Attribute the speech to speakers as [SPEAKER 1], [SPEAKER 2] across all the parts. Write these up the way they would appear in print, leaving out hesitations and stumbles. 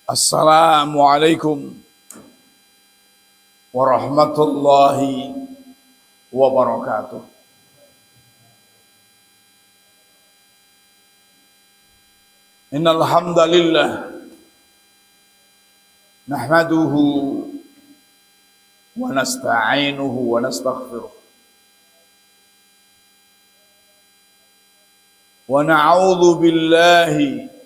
[SPEAKER 1] Assalamualaikum warahmatullahi wabarakatuh. Innal hamdalillah nahmaduhu wa nasta'inuhu wa nastaghfiruh wa na'udzu billahi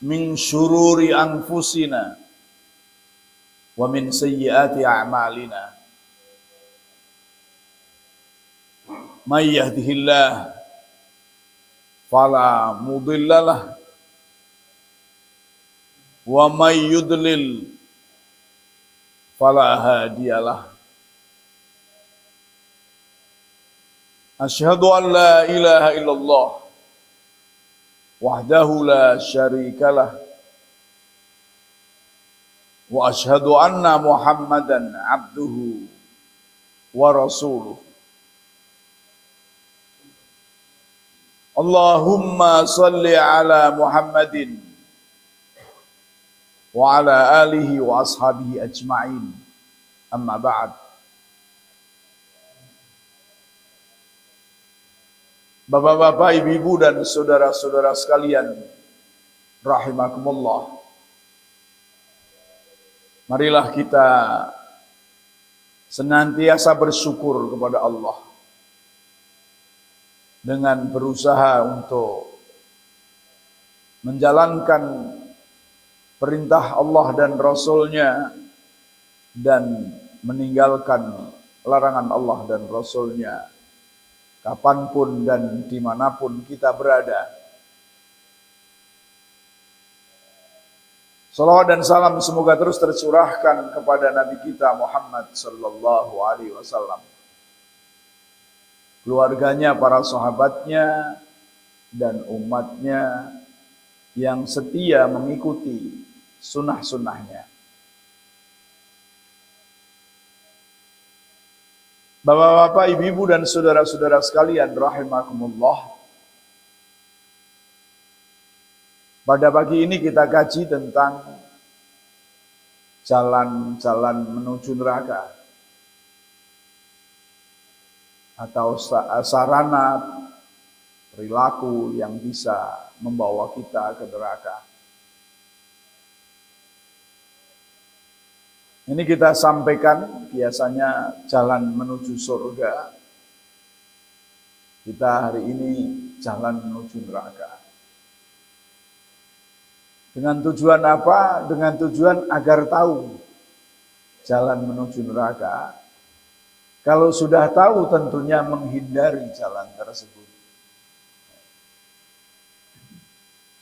[SPEAKER 1] min syururi anfusina wa min sayyiati a'malina. May yahdihillah fala mudhillalah wa may yudlil fala hadiyalah. Asyhadu an la ilaha illallah wahdahu la syarikalah wa asyhadu anna Muhammadan abduhu wa rasuluh. Allahumma salli ala Muhammadin wa ala alihi wa ashabihi ajma'in. Amma ba'd. Bapak-bapak, ibu-ibu dan saudara-saudara sekalian rahimakumullah. Marilah kita senantiasa bersyukur kepada Allah dengan berusaha untuk menjalankan perintah Allah dan Rasul-Nya dan meninggalkan larangan Allah dan Rasul-Nya kapanpun dan dimanapun kita berada. Salawat dan salam semoga terus tercurahkan kepada Nabi kita Muhammad sallallahu alaihi wasallam, keluarganya, para sahabatnya, dan umatnya yang setia mengikuti sunnah-sunnahnya. Bapak-bapak, ibu-ibu dan saudara-saudara sekalian rahimakumullah. Pada pagi ini kita kaji tentang jalan-jalan menuju neraka atau sarana perilaku yang bisa membawa kita ke neraka. Ini kita sampaikan biasanya jalan menuju surga. Kita hari ini jalan menuju neraka. Dengan tujuan apa? Dengan tujuan agar tahu jalan menuju neraka. Kalau sudah tahu tentunya menghindari jalan tersebut.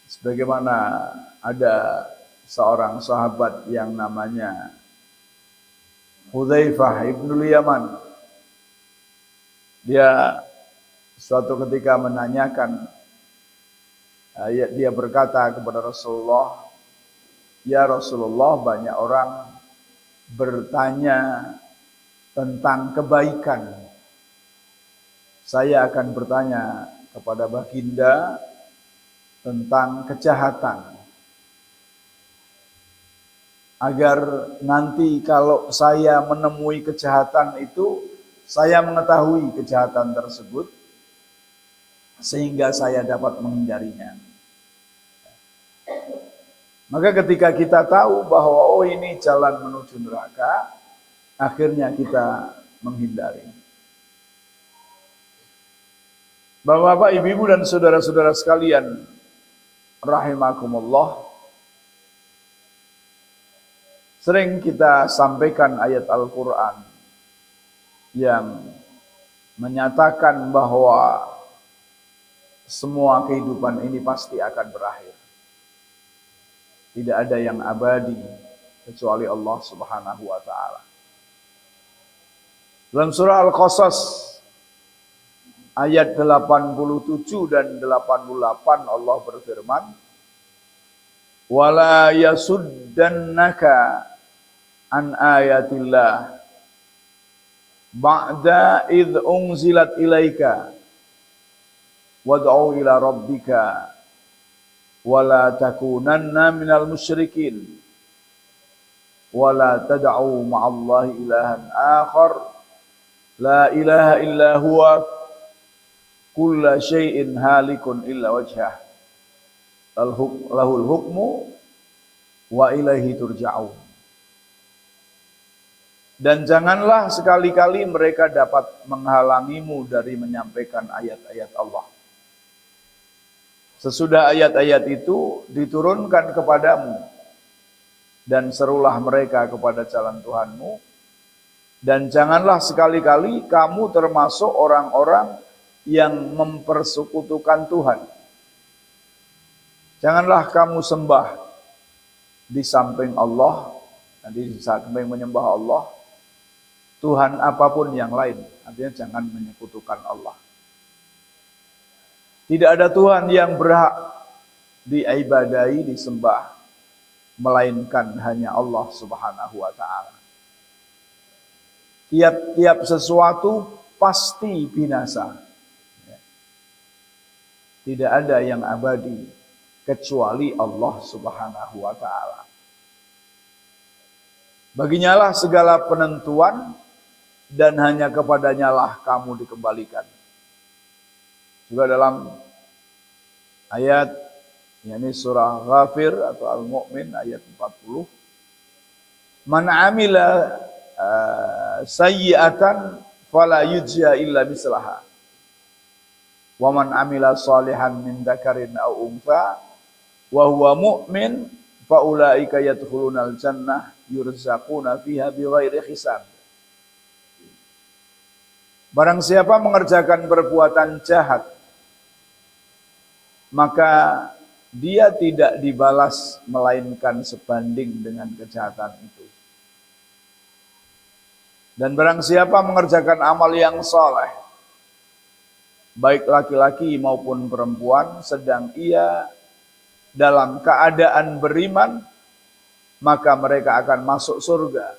[SPEAKER 1] Sebagaimana ada seorang sahabat yang namanya Hudzaifah ibnul Yaman. Dia suatu ketika menanyakan, dia berkata kepada Rasulullah, "Ya Rasulullah, banyak orang bertanya tentang kebaikan. Saya akan bertanya kepada Baginda tentang kejahatan. Agar nanti kalau saya menemui kejahatan itu, saya mengetahui kejahatan tersebut, sehingga saya dapat menghindarinya." Maka ketika kita tahu bahwa ini jalan menuju neraka, akhirnya kita menghindari. Bapak-bapak, ibu-ibu dan saudara-saudara sekalian rahimakumullah, sering kita sampaikan ayat Al-Quran yang menyatakan bahwa semua kehidupan ini pasti akan berakhir. Tidak ada yang abadi kecuali Allah Subhanahu wa ta'ala. Dalam surah Al-Qasas ayat 87 dan 88 Allah berfirman, "Wala yasuddannaka an ayatillah ba'da idh unzilat ilaika wad'u ila rabbika wala takunanna minal musyrikin wala tad'u ma'allahi ilahan akhar la ilaha illa huwa kulla syai'in halikun illa wajhah lahul hukmu wa ilaihi turja'un. Dan janganlah sekali-kali mereka dapat menghalangimu dari menyampaikan ayat-ayat Allah. Sesudah ayat-ayat itu diturunkan kepadamu, dan serulah mereka kepada jalan Tuhanmu, dan janganlah sekali-kali kamu termasuk orang-orang yang mempersekutukan Tuhan. Janganlah kamu sembah di samping Allah, di samping menyembah Allah, Tuhan apapun yang lain. Artinya jangan menyekutukan Allah. Tidak ada Tuhan yang berhak diibadahi, disembah, melainkan hanya Allah Subhanahu wa ta'ala. Tiap-tiap sesuatu pasti binasa. Tidak ada yang abadi kecuali Allah Subhanahu wa ta'ala. Baginya lah segala penentuan, dan hanya kepadanya lah kamu dikembalikan. Juga dalam ayat, yakni surah Ghafir atau Al-Mu'min ayat 40, man amila sayyi'atan fala yujza illa mislaha wa man amila salihan min dzakarin aw untha wa huwa mu'min fa ulaika yadkhulunal jannah yurzaquna fiha bighairi hisab. Barang siapa mengerjakan perbuatan jahat, maka dia tidak dibalas melainkan sebanding dengan kejahatan itu. Dan barang siapa mengerjakan amal yang saleh, baik laki-laki maupun perempuan, sedang ia dalam keadaan beriman, maka mereka akan masuk surga.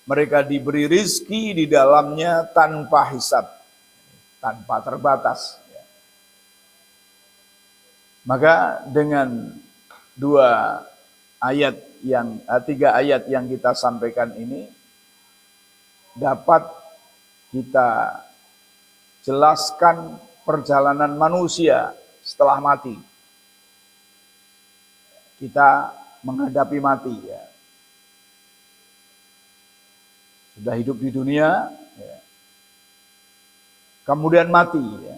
[SPEAKER 1] Mereka diberi rizki di dalamnya tanpa hisab, tanpa terbatas. Maka dengan tiga ayat yang kita sampaikan ini, dapat kita jelaskan perjalanan manusia setelah mati. Kita menghadapi mati, ya. Sudah hidup di dunia, ya. Kemudian mati, ya,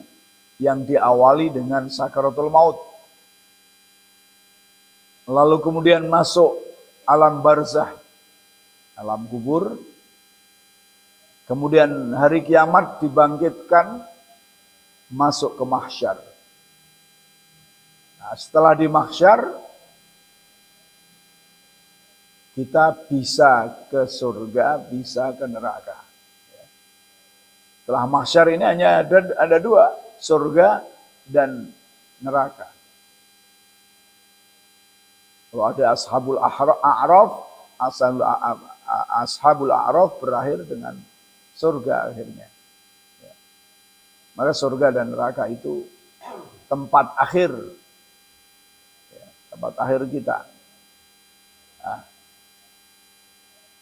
[SPEAKER 1] yang diawali dengan sakaratul maut. Lalu kemudian masuk alam barzah, alam kubur. Kemudian hari kiamat dibangkitkan, masuk ke mahsyar. Nah, setelah di mahsyar, kita bisa ke surga, bisa ke neraka. Setelah mahsyar ini hanya ada dua, surga dan neraka. Kalau ada ashabul a'raf, ashabul a'raf berakhir dengan surga akhirnya. Maka surga dan neraka itu tempat akhir, tempat akhir kita. Nah,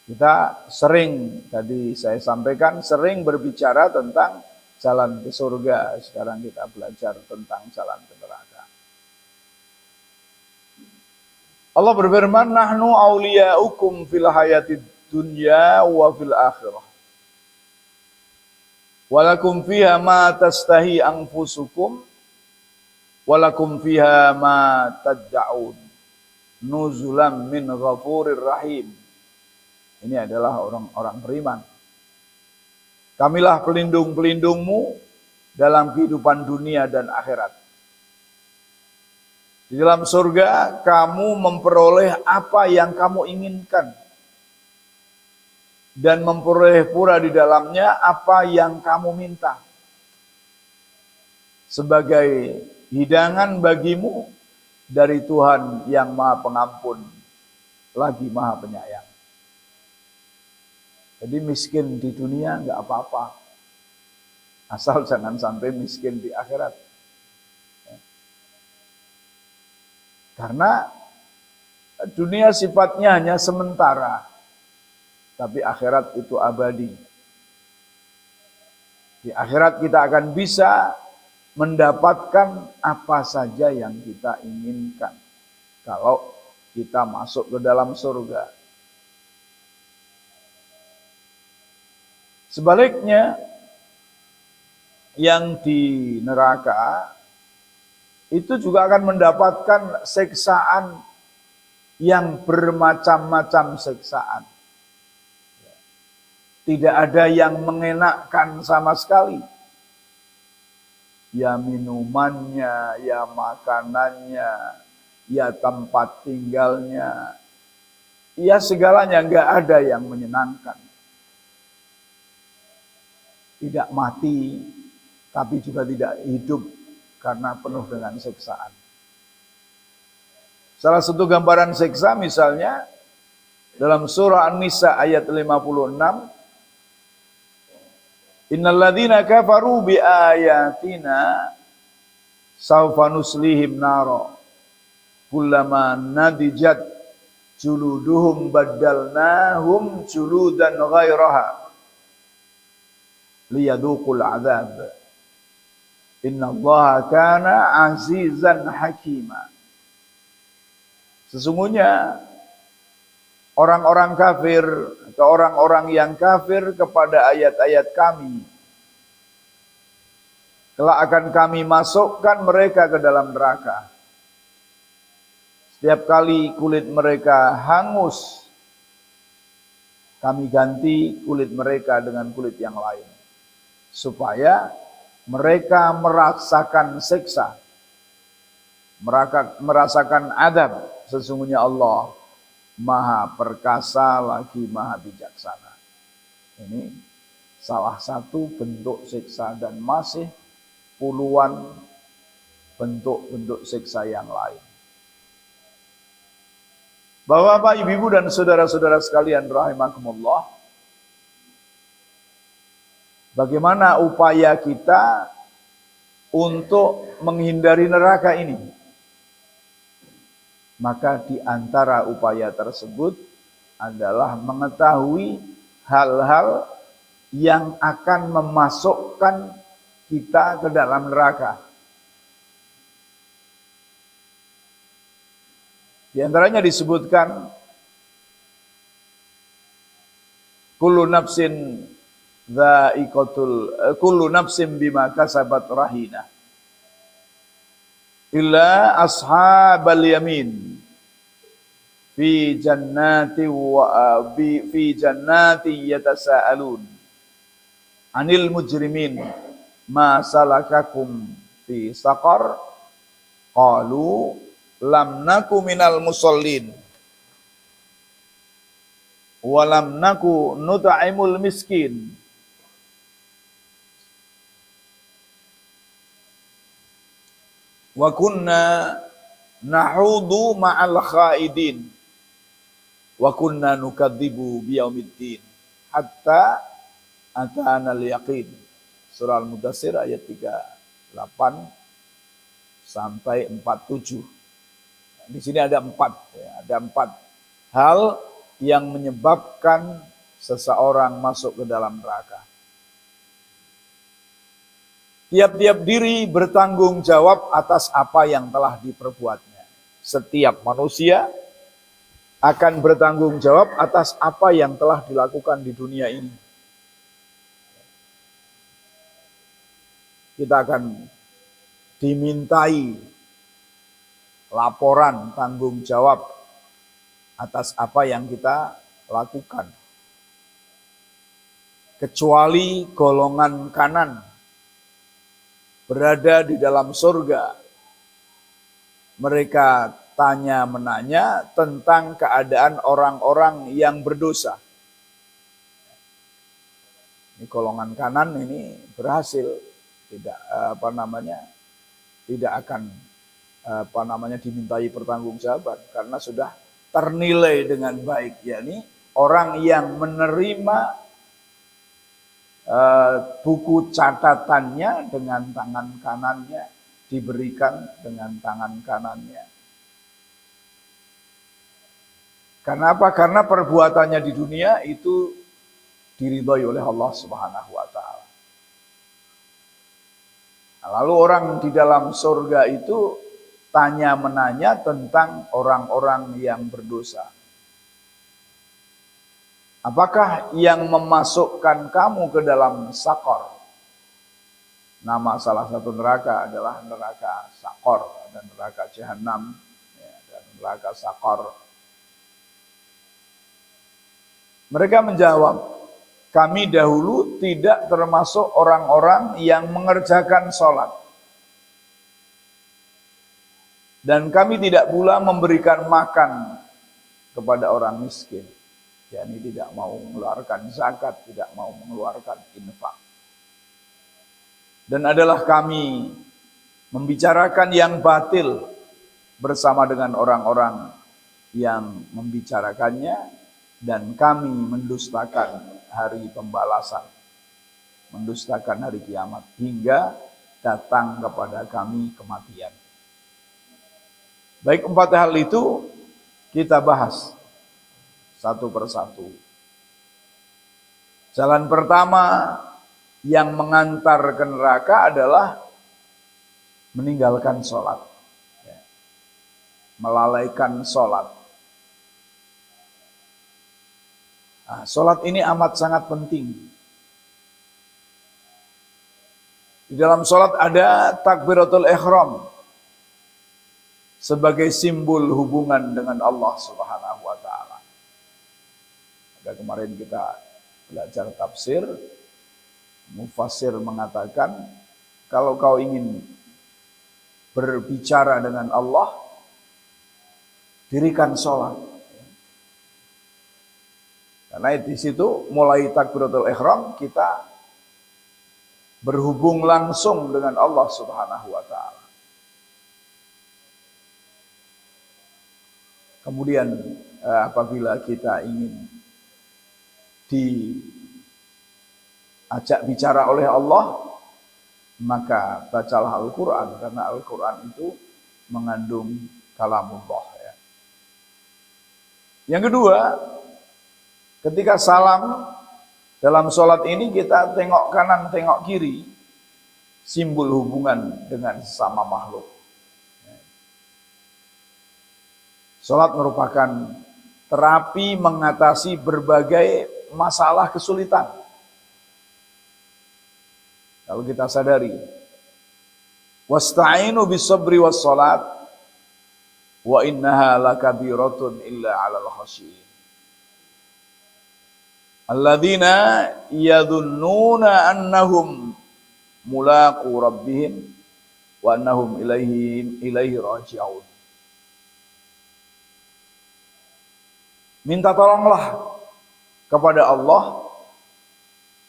[SPEAKER 1] kita sering, tadi saya sampaikan, sering berbicara tentang jalan ke surga. Sekarang kita belajar tentang jalan ke neraka. Allah berfirman, nahnu awliya'ukum fil hayatid dunya wa fil akhirah. Walakum fiha ma tastahi anfusukum walakum fiha ma tad'un nuzulam min ghafurir rahim. Ini adalah orang-orang beriman. Kamilah pelindung-pelindungmu dalam kehidupan dunia dan akhirat. Di dalam surga kamu memperoleh apa yang kamu inginkan. Dan memperoleh pula di dalamnya apa yang kamu minta. Sebagai hidangan bagimu dari Tuhan yang Maha Pengampun, lagi Maha Penyayang. Jadi miskin di dunia enggak apa-apa. Asal jangan sampai miskin di akhirat. Karena dunia sifatnya hanya sementara, tapi akhirat itu abadi. Di akhirat kita akan bisa mendapatkan apa saja yang kita inginkan kalau kita masuk ke dalam surga. Sebaliknya, yang di neraka itu juga akan mendapatkan siksaan yang bermacam-macam siksaan. Tidak ada yang mengenakkan sama sekali. Ya minumannya, ya makanannya, ya tempat tinggalnya, ya segalanya, nggak ada yang menyenangkan. Tidak mati, tapi juga tidak hidup karena penuh dengan siksaan. Salah satu gambaran siksa misalnya dalam surah An-Nisa ayat 56, Innal ladzina kafaru bi ayatina sawfa nuslihim nara kullama nadijat juluduhum baddalnahum juludan ghairaha liyadhuqul adzab innallaha kana azizan hakima. Sesungguhnya orang-orang kafir atau orang-orang yang kafir kepada ayat-ayat kami, kelak akan kami masukkan mereka ke dalam neraka. Setiap kali kulit mereka hangus, kami ganti kulit mereka dengan kulit yang lain, supaya mereka merasakan siksa, merasakan adab. Sesungguhnya Allah Maha perkasa lagi Maha bijaksana. Ini salah satu bentuk siksa dan masih puluhan bentuk-bentuk siksa yang lain. Bapak-bapak, ibu-ibu dan saudara-saudara sekalian rahimakumullah, bagaimana upaya kita untuk menghindari neraka ini? Maka di antara upaya tersebut adalah mengetahui hal-hal yang akan memasukkan kita ke dalam neraka. Di antaranya disebutkan kullu nafsin bima kasabat rahina illa ashabal yamin fi jannati yatasaalun anil mujrimin ma salakakum fi saqar qalu lam naku minal musallin wa lam naku nut'imul miskin wa kunna nahudu ma'al khaidin wa kunna nukadzibu biyaumiddin hatta atana al-yaqin. Surah Al-Mudaththir ayat 38 sampai 47. Di sini ada 4 hal yang menyebabkan seseorang masuk ke dalam neraka. Tiap-tiap diri bertanggung jawab atas apa yang telah diperbuatnya. Setiap manusia akan bertanggung jawab atas apa yang telah dilakukan di dunia ini. Kita akan dimintai laporan tanggung jawab atas apa yang kita lakukan. Kecuali golongan kanan berada di dalam surga. Mereka tanya menanya tentang keadaan orang-orang yang berdosa. Ini golongan kanan ini berhasil, tidak akan dimintai pertanggungjawaban karena sudah ternilai dengan baik, yakni orang yang menerima buku catatannya dengan tangan kanannya, diberikan dengan tangan kanannya. Karena apa? Karena perbuatannya di dunia itu diridhoi oleh Allah Subhanahu wa taala. Lalu orang di dalam surga itu tanya menanya tentang orang-orang yang berdosa. Apakah yang memasukkan kamu ke dalam sakor? Nama salah satu neraka adalah neraka sakor dan neraka jahanam dan neraka sakor. Mereka menjawab, kami dahulu tidak termasuk orang-orang yang mengerjakan sholat. Dan kami tidak pula memberikan makan kepada orang miskin. yakni tidak mau mengeluarkan zakat, tidak mau mengeluarkan infak. Dan adalah kami membicarakan yang batil bersama dengan orang-orang yang membicarakannya, dan kami mendustakan hari pembalasan, mendustakan hari kiamat, hingga datang kepada kami kematian. Baik, 4 hal itu kita bahas satu persatu. Jalan pertama yang mengantar ke neraka adalah meninggalkan sholat, melalaikan sholat. Nah, sholat ini amat sangat penting. Di dalam sholat ada takbiratul ihram sebagai simbol hubungan dengan Allah Subhanahu wa taala. Kemarin kita belajar tafsir, mufassir mengatakan kalau kau ingin berbicara dengan Allah, dirikan sholat. Karena di situ mulai takbiratul ihram kita berhubung langsung dengan Allah Subhanahu wa taala. Kemudian apabila kita ingin diajak bicara oleh Allah, maka bacalah Al-Quran, karena Al-Quran itu mengandung kalamullah. Yang kedua, ketika salam dalam sholat ini kita tengok kanan, tengok kiri, simbol hubungan dengan sesama makhluk. Sholat merupakan terapi mengatasi berbagai masalah kesulitan. Kalau kita sadari, wasta'inu bis-sabri was-salat wa innaha lakabiratun illa 'alal khashiyin. Alladzina yadhunnuna annahum mulaqu rabbihim wa annahum ilaihi raji'un. Minta tolonglah kepada Allah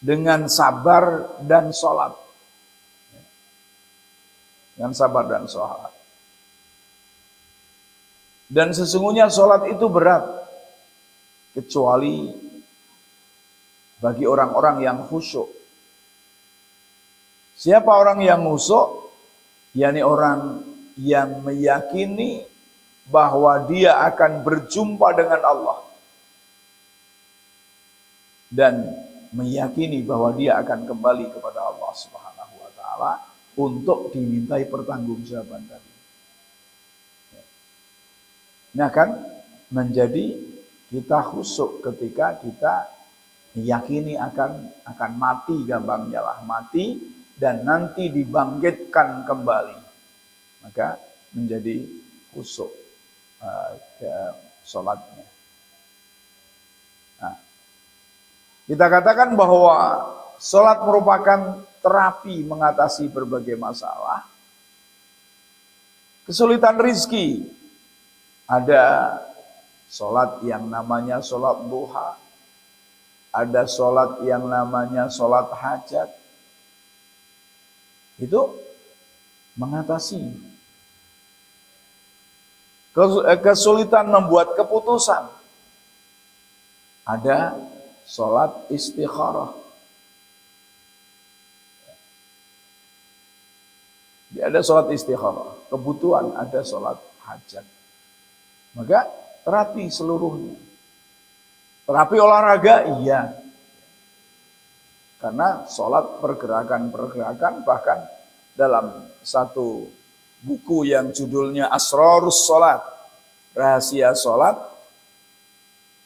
[SPEAKER 1] dengan sabar dan sholat. Dengan sabar dan sholat. Dan sesungguhnya sholat itu berat, kecuali bagi orang-orang yang khusyuk. Siapa orang yang khusyuk? yakni orang yang meyakini bahwa dia akan berjumpa dengan Allah, dan meyakini bahwa dia akan kembali kepada Allah Subhanahu wa taala untuk dimintai pertanggungjawaban tadi. Nah, kan menjadi kita khusyuk ketika kita meyakini akan mati, gampangnya lah mati dan nanti dibangkitkan kembali. Maka menjadi khusyuk sholatnya. Nah, kita katakan bahwa sholat merupakan terapi mengatasi berbagai masalah. Kesulitan rizki, ada sholat yang namanya sholat duha, ada sholat yang namanya sholat hajat. Itu mengatasi kesulitan membuat keputusan. Ada sholat istikharah. Ada sholat istikharah. Kebutuhan ada sholat hajat. Maka terapi seluruhnya. Terapi olahraga, iya. Karena sholat pergerakan-pergerakan, bahkan dalam satu buku yang judulnya Asrarus Sholat, Rahasia Sholat,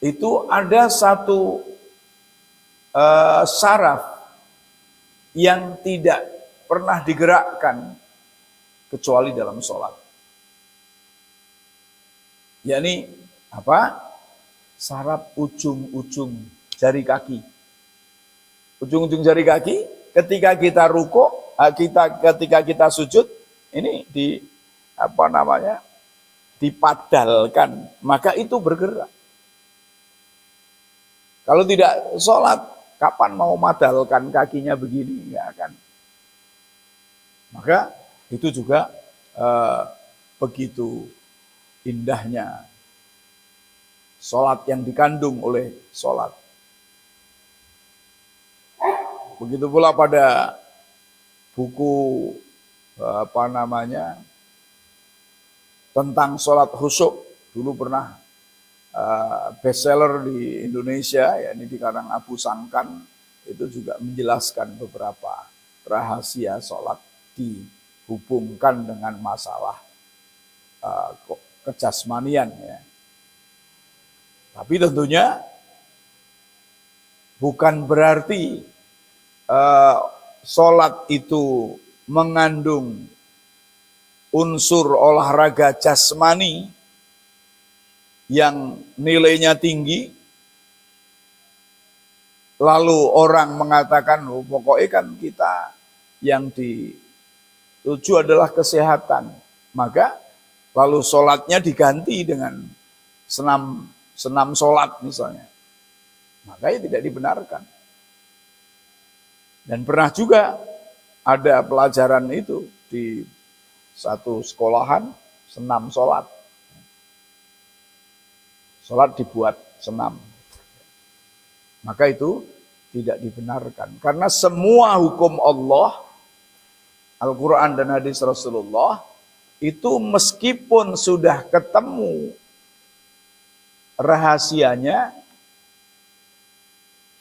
[SPEAKER 1] itu ada satu saraf yang tidak pernah digerakkan kecuali dalam sholat. Yakni apa? Saraf ujung-ujung jari kaki. Ujung-ujung jari kaki ketika kita rukuk, ketika kita sujud, ini dipadalkan, maka itu bergerak. Kalau tidak sholat, kapan mau madalkan kakinya begini? Ya kan? Maka itu juga begitu indahnya sholat yang dikandung oleh sholat. Begitu pula pada buku tentang sholat khusyuk, dulu pernah bestseller di Indonesia, yakni dikarang Abu Sangkan, itu juga menjelaskan beberapa rahasia sholat dihubungkan dengan masalah kejasmanian. Ya. Tapi tentunya bukan berarti sholat itu mengandung unsur olahraga jasmani yang nilainya tinggi, lalu orang mengatakan, oh, pokoknya kan kita yang dituju adalah kesehatan, maka lalu sholatnya diganti dengan senam sholat misalnya, maka ya tidak dibenarkan. Dan pernah juga ada pelajaran itu di satu sekolahan, senam sholat. Sholat dibuat senam. Maka itu tidak dibenarkan. Karena semua hukum Allah, Al-Quran dan hadis Rasulullah, itu meskipun sudah ketemu rahasianya,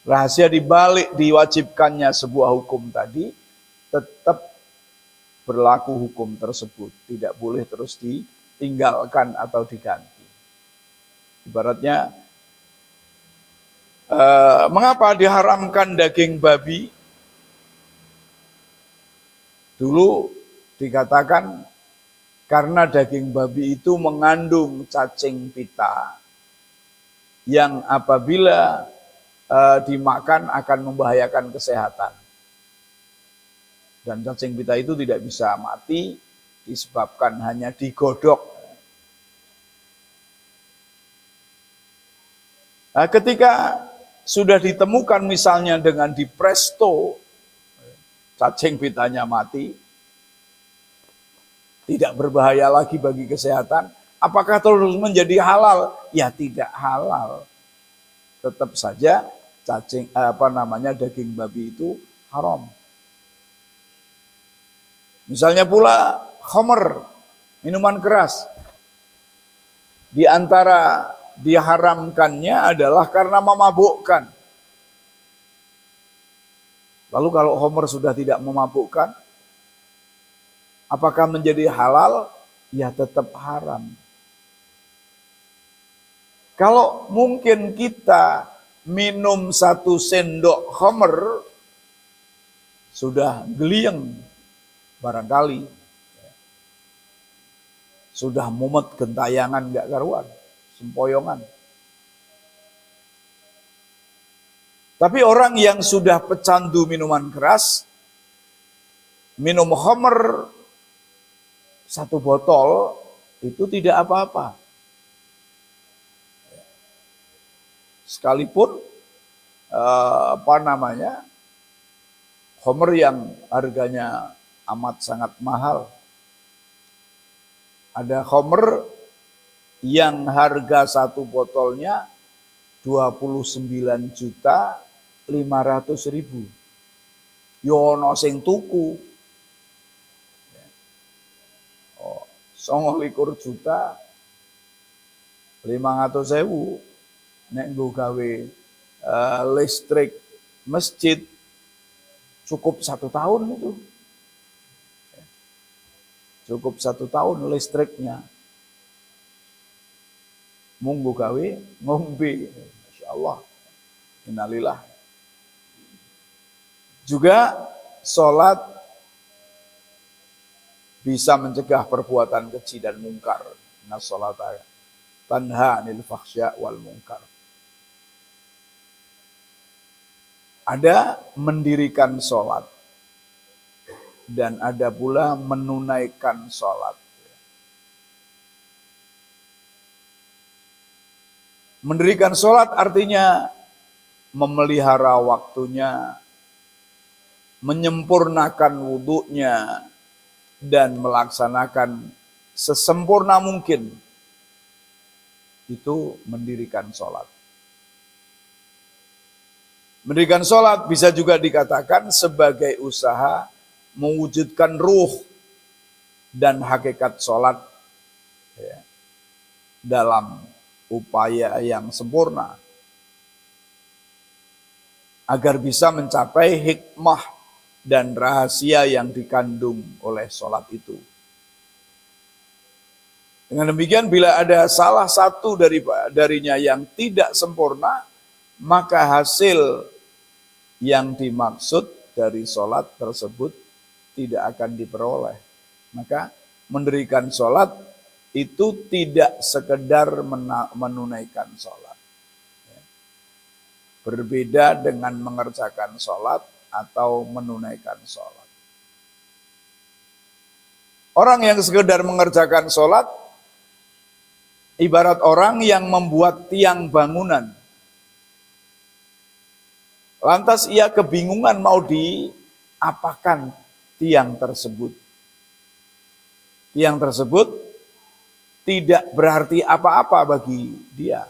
[SPEAKER 1] rahasia dibalik diwajibkannya sebuah hukum tadi, tetap berlaku hukum tersebut. Tidak boleh terus ditinggalkan atau diganti. Ibaratnya, mengapa diharamkan daging babi? Dulu dikatakan karena daging babi itu mengandung cacing pita yang apabila dimakan akan membahayakan kesehatan. Dan cacing pita itu tidak bisa mati disebabkan hanya digodok. Nah, ketika sudah ditemukan misalnya dengan dipresto, cacing pitanya mati, tidak berbahaya lagi bagi kesehatan, apakah terus menjadi halal? Ya tidak halal. Tetap saja daging babi itu haram. Misalnya pula khamr, minuman keras. Di antara diharamkannya adalah karena memabukkan. Lalu kalau khamr sudah tidak memabukkan, apakah menjadi halal? Ya tetap haram. Kalau mungkin kita minum 1 sendok khamr, sudah gelieng barangkali. Sudah mumet gentayangan gak karuan, sempoyongan. Tapi orang yang sudah pecandu minuman keras, minum khamr 1 botol, itu tidak apa-apa. Sekalipun khamr yang harganya amat sangat mahal. Ada khamr yang harga 1 botolnya 29.500.000. Yono sing tuku 29.500.000. Nek nggo gawe listrik masjid cukup 1 tahun itu. Cukup 1 tahun listriknya. Munggu gawe ngombe. Masya Allah. Innalillah. Juga sholat bisa mencegah perbuatan keji dan mungkar. Inna sholata tanha 'anil fahsya wal mungkar. Ada mendirikan sholat dan ada pula menunaikan sholat. Mendirikan sholat artinya memelihara waktunya, menyempurnakan wudhunya, dan melaksanakan sesempurna mungkin. Itu mendirikan sholat. Mendirikan sholat bisa juga dikatakan sebagai usaha mewujudkan ruh dan hakikat sholat ya, dalam upaya yang sempurna agar bisa mencapai hikmah dan rahasia yang dikandung oleh sholat itu. Dengan demikian bila ada salah satu darinya yang tidak sempurna, maka hasil yang dimaksud dari sholat tersebut tidak akan diperoleh. Maka mendirikan sholat itu tidak sekedar menunaikan sholat. Berbeda dengan mengerjakan sholat atau menunaikan sholat. Orang yang sekedar mengerjakan sholat, ibarat orang yang membuat tiang bangunan. Lantas ia kebingungan mau diapakan tiang tersebut. Tiang tersebut tidak berarti apa-apa bagi dia.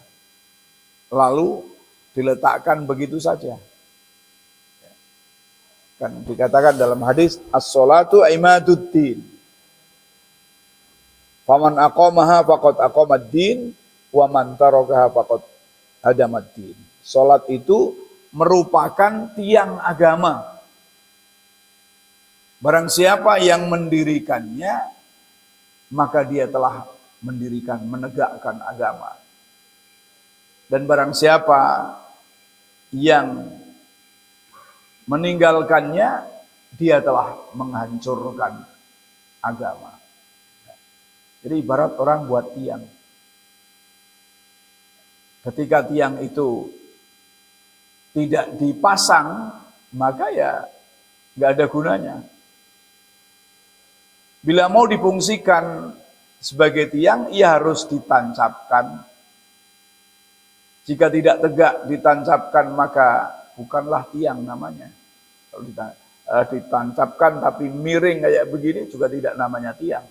[SPEAKER 1] Lalu diletakkan begitu saja. Kan dikatakan dalam hadis, as-sholatu imaduddin. Faman aqamaha faqad aqamad-din, wa man tarakaha faqad hadamad-din. Salat itu merupakan tiang agama. Barang siapa yang mendirikannya, maka dia telah menegakkan agama. Dan barang siapa yang meninggalkannya, dia telah menghancurkan agama. Jadi ibarat orang buat tiang. Ketika tiang itu tidak dipasang, maka ya nggak ada gunanya. Bila mau difungsikan sebagai tiang, ia harus ditancapkan. Jika tidak tegak ditancapkan, maka bukanlah tiang namanya. Kalau ditancapkan tapi miring kayak begini juga tidak namanya tiang.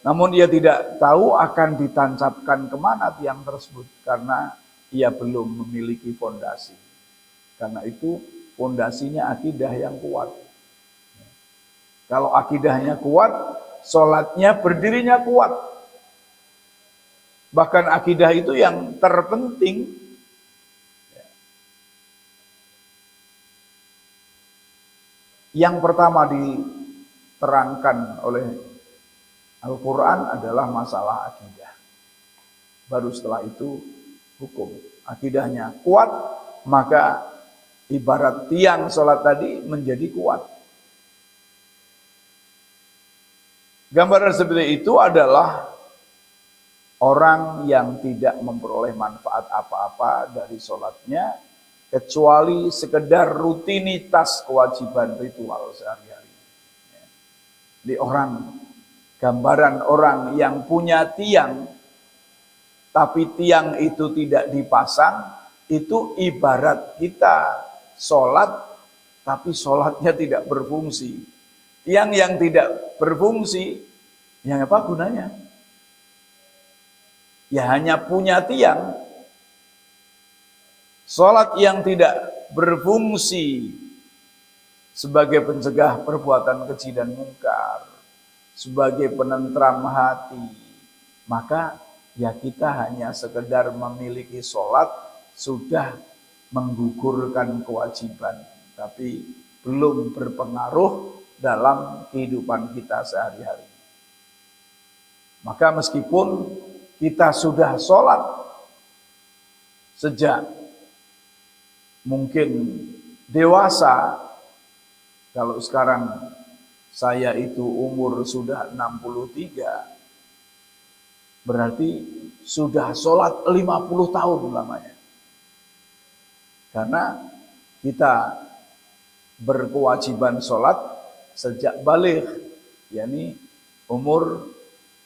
[SPEAKER 1] Namun ia tidak tahu akan ditancapkan kemana tiang tersebut karena ia belum memiliki fondasi. Karena itu fondasinya akidah yang kuat. Kalau akidahnya kuat, sholatnya berdirinya kuat. Bahkan akidah itu yang terpenting. Yang pertama diterangkan oleh Al-Quran adalah masalah akidah. Baru setelah itu hukum. Akidahnya kuat, maka ibarat tiang sholat tadi menjadi kuat. Gambaran seperti itu adalah orang yang tidak memperoleh manfaat apa-apa dari sholatnya, kecuali sekedar rutinitas kewajiban ritual sehari-hari. Di gambaran orang yang punya tiang, tapi tiang itu tidak dipasang, itu ibarat kita sholat, tapi sholatnya tidak berfungsi. Tiang yang tidak berfungsi, yang apa gunanya? Ya hanya punya tiang. Sholat yang tidak berfungsi sebagai pencegah perbuatan keji dan mungkar, sebagai penentram hati, maka ya kita hanya sekedar memiliki sholat sudah menggugurkan kewajiban, tapi belum berpengaruh dalam kehidupan kita sehari-hari. Maka meskipun kita sudah sholat sejak mungkin dewasa, kalau sekarang saya itu umur sudah 63, berarti sudah sholat 50 tahun lamanya. Karena kita berkewajiban sholat sejak baligh, yakni umur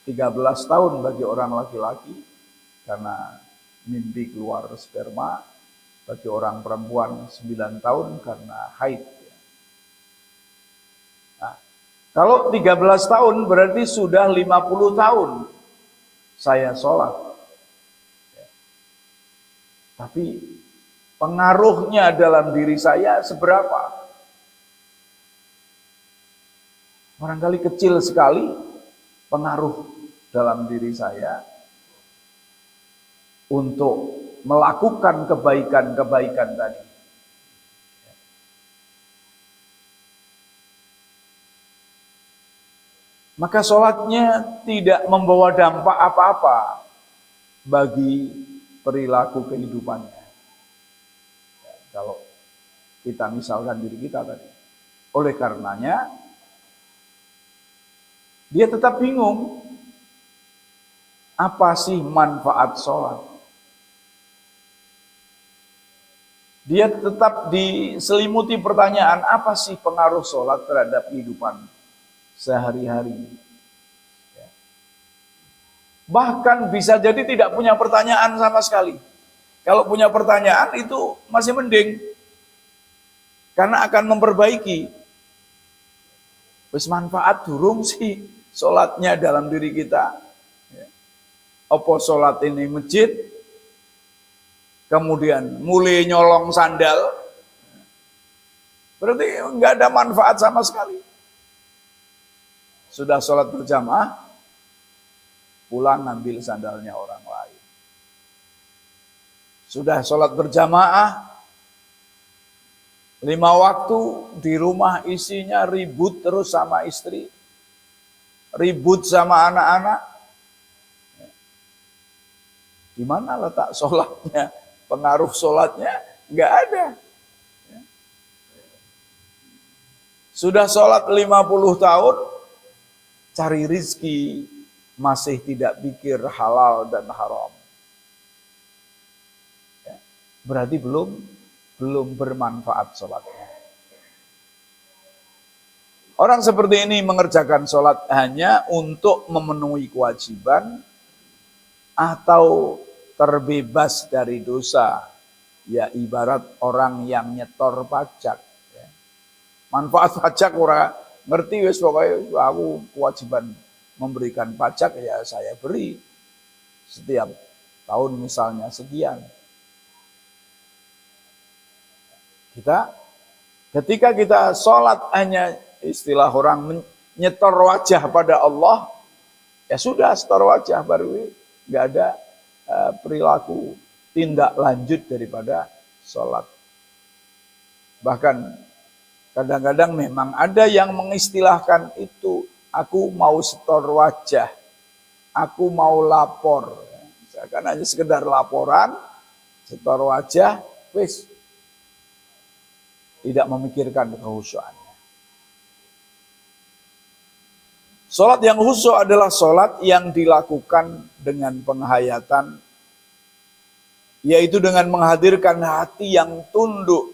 [SPEAKER 1] 13 tahun bagi orang laki-laki karena mimpi keluar sperma, bagi orang perempuan 9 tahun karena haid. Nah, kalau 13 tahun berarti sudah 50 tahun saya sholat. Tapi pengaruhnya dalam diri saya seberapa? Barangkali kecil sekali pengaruh dalam diri saya untuk melakukan kebaikan-kebaikan tadi. Maka sholatnya tidak membawa dampak apa-apa bagi perilaku kehidupannya. Ya, kalau kita misalkan diri kita tadi. Oleh karenanya, dia tetap bingung. Apa sih manfaat sholat? Dia tetap diselimuti pertanyaan, apa sih pengaruh sholat terhadap kehidupan sehari-hari? Bahkan bisa jadi tidak punya pertanyaan sama sekali. Kalau punya pertanyaan itu masih mending, karena akan memperbaiki. Wis manfaat durung sih sholatnya dalam diri kita. Apa sholat ini masjid, kemudian mulai nyolong sandal, berarti nggak ada manfaat sama sekali. Sudah sholat berjamaah, pulang ngambil sandalnya orang lain. Sudah sholat berjamaah, 5 waktu di rumah isinya ribut terus sama istri, ribut sama anak-anak. Di mana letak sholatnya? Pengaruh sholatnya nggak ada. Sudah sholat 50 tahun, cari rizki masih tidak pikir halal dan haram. Berarti belum bermanfaat sholatnya. Orang seperti ini mengerjakan sholat hanya untuk memenuhi kewajiban atau terbebas dari dosa, ya ibarat orang yang nyetor pajak. Manfaat pajak orang ngerti wis, pokoknya aku kewajiban memberikan pajak ya saya beri setiap tahun misalnya sekian. Ketika kita sholat hanya istilah orang nyetor wajah pada Allah, ya sudah setor wajah baru, nggak ada perilaku tindak lanjut daripada sholat. Bahkan kadang-kadang memang ada yang mengistilahkan itu, aku mau setor wajah, aku mau lapor. Misalkan hanya sekedar laporan, setor wajah, wis. Tidak memikirkan kehusyuannya. Sholat yang khusyuk adalah sholat yang dilakukan dengan penghayatan, yaitu dengan menghadirkan hati yang tunduk,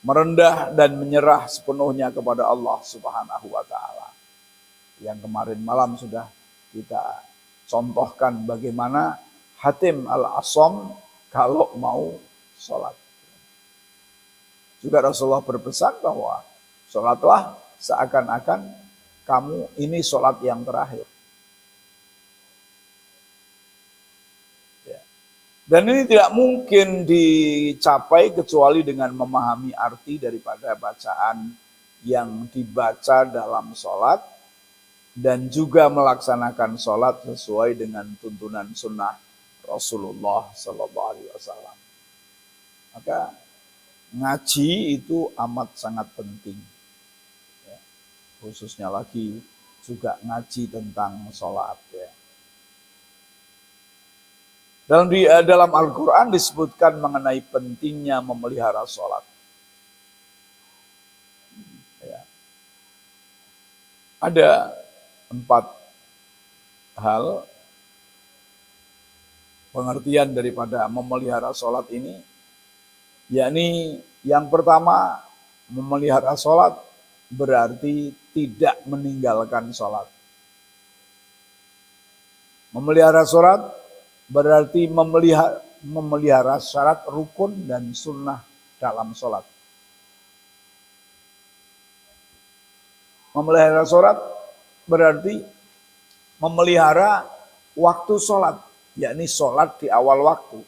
[SPEAKER 1] merendah dan menyerah sepenuhnya kepada Allah Subhanahu wa Ta'ala. Yang kemarin malam sudah kita contohkan bagaimana Hatim Al-Asam kalau mau sholat. Juga Rasulullah berpesan bahwa sholatlah seakan-akan kamu ini sholat yang terakhir. Ya. Dan ini tidak mungkin dicapai kecuali dengan memahami arti daripada bacaan yang dibaca dalam sholat, dan juga melaksanakan sholat sesuai dengan tuntunan sunnah Rasulullah Sallallahu Alaihi Wasallam. Maka ngaji itu amat sangat penting, ya. Khususnya lagi juga ngaji tentang sholat. Ya. Dalam Al-Quran disebutkan mengenai pentingnya memelihara sholat. Ya. Ada 4 hal pengertian daripada memelihara sholat ini, yakni yang pertama, memelihara sholat berarti tidak meninggalkan sholat. Memelihara sholat berarti memelihara syarat rukun dan sunnah dalam sholat. Memelihara sholat berarti memelihara waktu sholat, yakni sholat di awal waktu.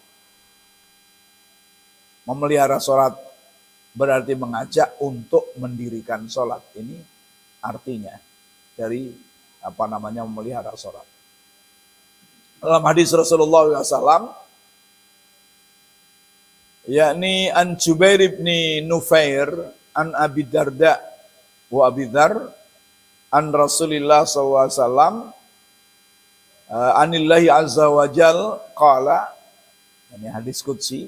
[SPEAKER 1] Memelihara sholat berarti mengajak untuk mendirikan sholat. Ini artinya dari memelihara sholat. Dalam hadis Rasulullah SAW, yakni an Jubair ibn Nufair an Abi Darda wa Abi Dzar an Rasulillah SAW anillahi azza wa jal qala, ini hadis qudsi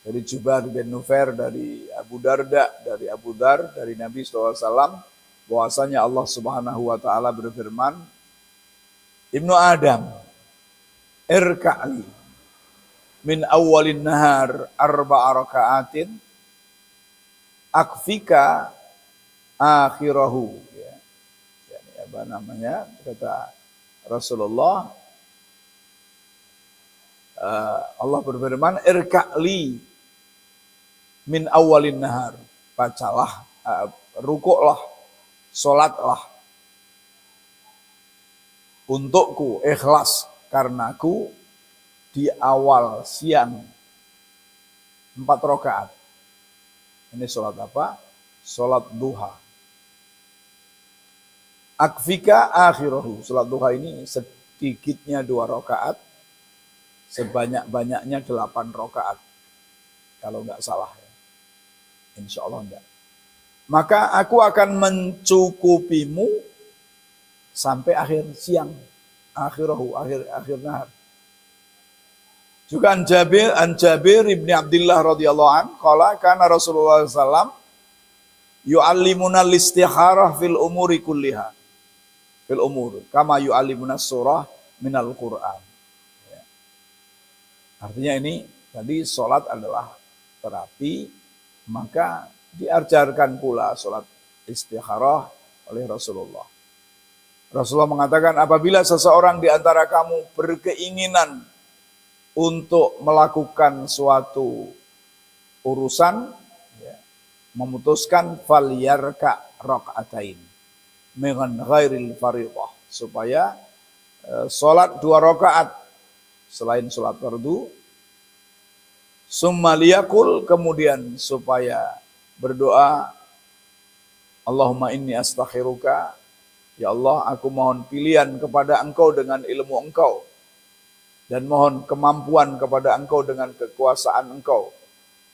[SPEAKER 1] dari Jubair bin Nufair, dari Abu Darda, dari Abu Dzar, dari Nabi SAW, bahwasanya Allah Subhanahu wa taala berfirman, Ibnu Adam, irka'li min awwalin nahar arba'a raka'atin akfika akhirahu. Ya. Kata Rasulullah, Allah berfirman, irka'li min awwalin nahar, bacalah, rukuklah, sholatlah untukku, ikhlas karenaku di awal siang 4 rakaat. Ini sholat apa? Sholat duha. Akfika akhirahu. Sholat duha ini sedikitnya 2 rakaat, sebanyak-banyaknya 8 rakaat. Kalau enggak salah. Insya Allah enggak. Maka aku akan mencukupimu sampai akhir siang. Akhirahu, akhir nahar. Juga an Jabir ibni Abdullah radhiyallahu an qala kana Rasulullah sallam yu'allimuna al-istikharah fil umuri kulliha. Fil umur kama yu'allimuna surah minal Qur'an. Ya. Artinya ini tadi salat adalah terapi, maka diajarkan pula salat istikharah oleh Rasulullah. Rasulullah mengatakan, apabila seseorang di antara kamu berkeinginan untuk melakukan suatu urusan, ya, memutuskan falyarka rakaatain min ghairil fardhah, supaya salat 2 rakaat selain salat fardu, summa liyaqul, kemudian supaya berdoa, Allahumma inni astakhiruka, ya Allah, aku mohon pilihan kepada Engkau dengan ilmu Engkau, dan mohon kemampuan kepada Engkau dengan kekuasaan Engkau,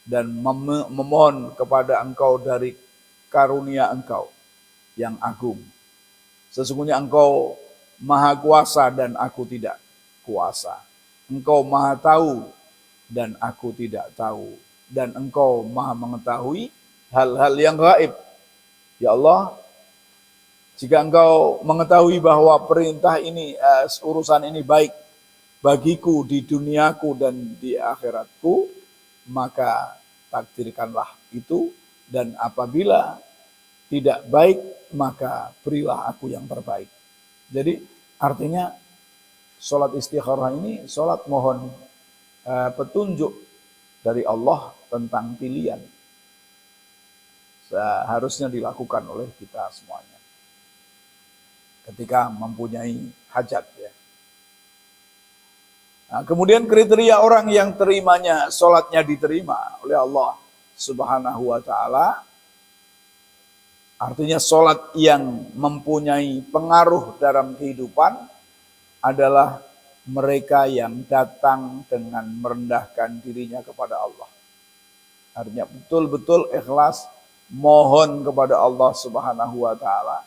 [SPEAKER 1] dan memohon kepada Engkau dari karunia Engkau yang agung. Sesungguhnya Engkau maha kuasa dan aku tidak kuasa. Engkau maha tahu dan aku tidak tahu. Dan Engkau maha mengetahui hal-hal yang gaib. Ya Allah, jika Engkau mengetahui bahwa perintah ini, urusan ini baik bagiku di duniaku dan di akhiratku, maka takdirkanlah itu, dan apabila tidak baik, maka berilah aku yang terbaik. Jadi artinya sholat istikharah ini sholat mohon petunjuk dari Allah tentang pilihan. Seharusnya dilakukan oleh kita semuanya ketika mempunyai hajat, ya. Nah, kemudian kriteria orang yang terimanya, sholatnya diterima oleh Allah Subhanahu wa ta'ala, Artinya sholat yang mempunyai pengaruh dalam kehidupan adalah mereka yang datang dengan merendahkan dirinya kepada Allah. Artinya betul-betul ikhlas mohon kepada Allah Subhanahu wa taala,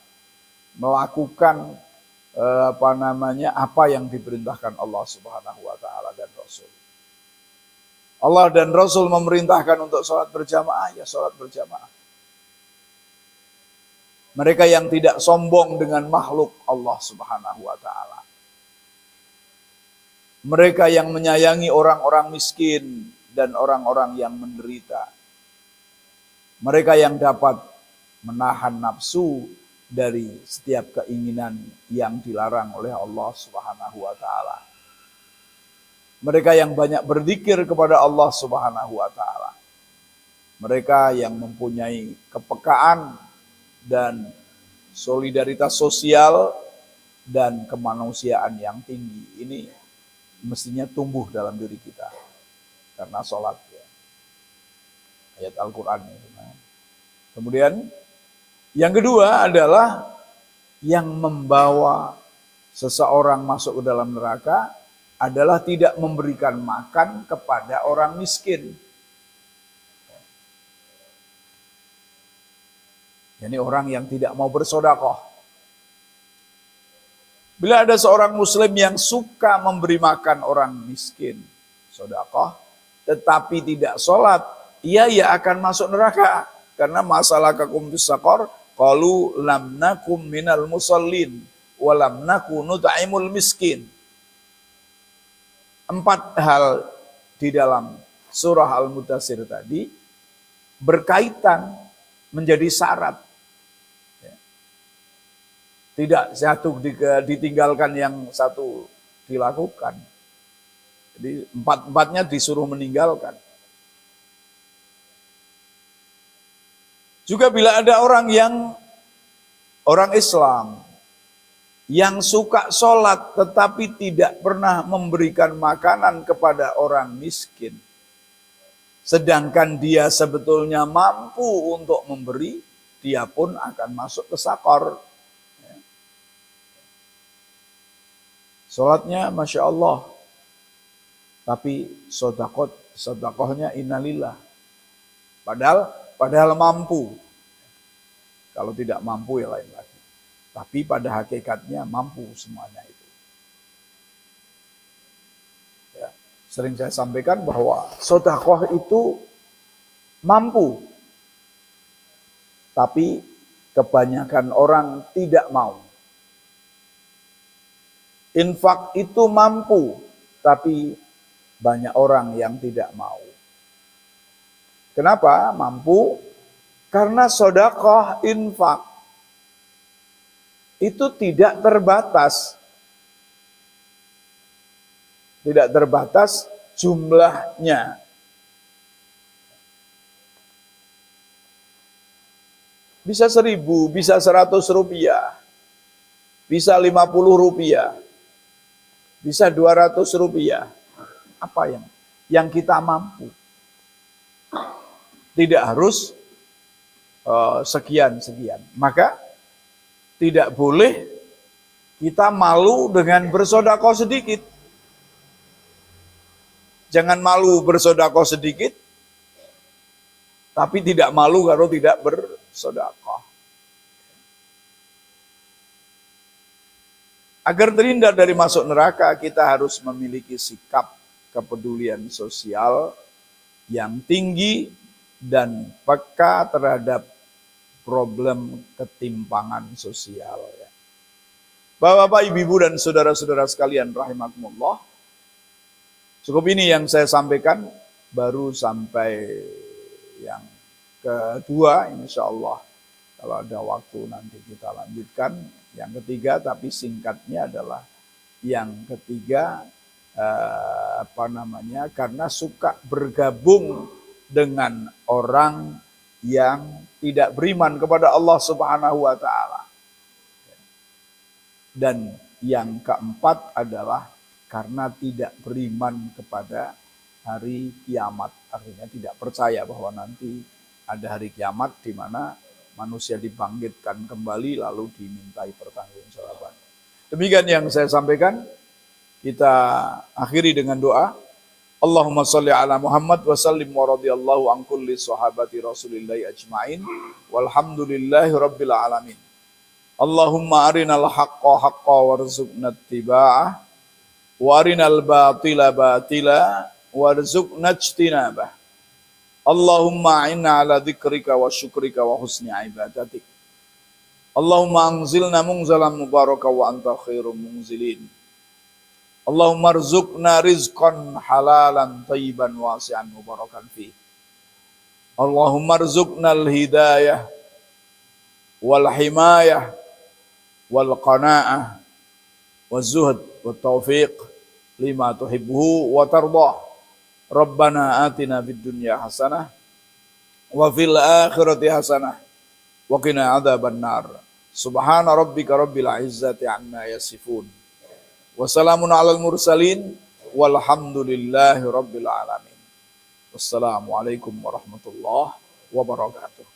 [SPEAKER 1] melakukan apa yang diperintahkan Allah Subhanahu wa taala dan Rasul. Allah dan Rasul memerintahkan untuk sholat berjamaah, ya sholat berjamaah. Mereka yang tidak sombong dengan makhluk Allah Subhanahu wa taala. Mereka yang menyayangi orang-orang miskin dan orang-orang yang menderita. Mereka yang dapat menahan nafsu dari setiap keinginan yang dilarang oleh Allah Subhanahu wa taala. Mereka yang banyak berzikir kepada Allah Subhanahu wa taala. Mereka yang mempunyai kepekaan dan solidaritas sosial dan kemanusiaan yang tinggi. Ini mestinya tumbuh dalam diri kita karena sholat, ya. Ayat Al-Quran. Kemudian yang kedua adalah yang membawa seseorang masuk ke dalam neraka adalah tidak memberikan makan kepada orang miskin. Ini orang yang tidak mau bersedekah. Bila ada seorang muslim yang suka memberi makan orang miskin, sedekah, tetapi tidak sholat, ia akan masuk neraka. Karena masalah kakum bisaqor, qalu lam nakum minal musallin, wa lam naku nut'imul miskin. 4 hal di dalam surah Al-Mudaththir tadi berkaitan menjadi syarat. Tidak satu ditinggalkan, yang satu dilakukan. Jadi 4-4-nya disuruh meninggalkan. Juga bila ada orang Islam yang suka sholat tetapi tidak pernah memberikan makanan kepada orang miskin, sedangkan dia sebetulnya mampu untuk memberi, dia pun akan masuk ke sakor. Sholatnya Masya Allah, tapi sodakohnya innalillah. Padahal mampu. Kalau tidak mampu ya lain lagi. Tapi pada hakikatnya mampu semuanya itu. Ya, sering saya sampaikan bahwa sodakoh itu mampu. Tapi kebanyakan orang tidak mau. Infak itu mampu, tapi banyak orang yang tidak mau. Kenapa mampu? Karena sedekah infak itu tidak terbatas. Tidak terbatas jumlahnya. Bisa 1.000, bisa 100 rupiah, bisa 50 rupiah. Bisa 200 rupiah. Apa yang kita mampu. Tidak harus sekian-sekian. Maka tidak boleh kita malu dengan bersedekah sedikit. Jangan malu bersedekah sedikit, tapi tidak malu kalau tidak bersedekah. Agar terhindar dari masuk neraka, kita harus memiliki sikap kepedulian sosial yang tinggi dan peka terhadap problem ketimpangan sosial. Bapak-bapak, ibu-ibu dan saudara-saudara sekalian rahimakumullah. Cukup ini yang saya sampaikan, baru sampai yang kedua, insya Allah. Kalau ada waktu nanti kita lanjutkan. Yang ketiga, tapi singkatnya adalah yang ketiga, karena suka bergabung dengan orang yang tidak beriman kepada Allah Subhanahu wa taala. Dan yang keempat adalah karena tidak beriman kepada hari kiamat, artinya tidak percaya bahwa nanti ada hari kiamat di mana manusia dibangkitkan kembali lalu dimintai pertanggungjawaban. Demikian yang saya sampaikan. Kita akhiri dengan doa. Allahumma sholli ala Muhammad wa sallim wa radhiyallahu an kulli sahabati Rasulillahi ajmain walhamdulillahi rabbil alamin. Allahumma arinal haqqa haqqa warzuqna ittiba'ah wa arinal batila batila warzuqna ijtinabah. Allahumma inna ala dzikrika wa syukrika wa husni ibadatik. Allahumma anzilna munzalan mubaraka wa anta khairum munzilin. Allahumma rzuqna rizqan halalan tayyiban wasi'an mubarakan fi. Allahumma rzuqna al-hidayah wal himayah wal qanaa'ah wal zuhd wal taufiq lima tuhibbuhu wa tardah. Rabbana atina fid dunya hasanah wa fil akhirati hasanah wa qina adzaban nar. Subhana rabbika rabbil izzati amma yasifun. Wassalamun alal mursalin walhamdulillahi rabbil alamin. Wassalamualaikum warahmatullahi wabarakatuh.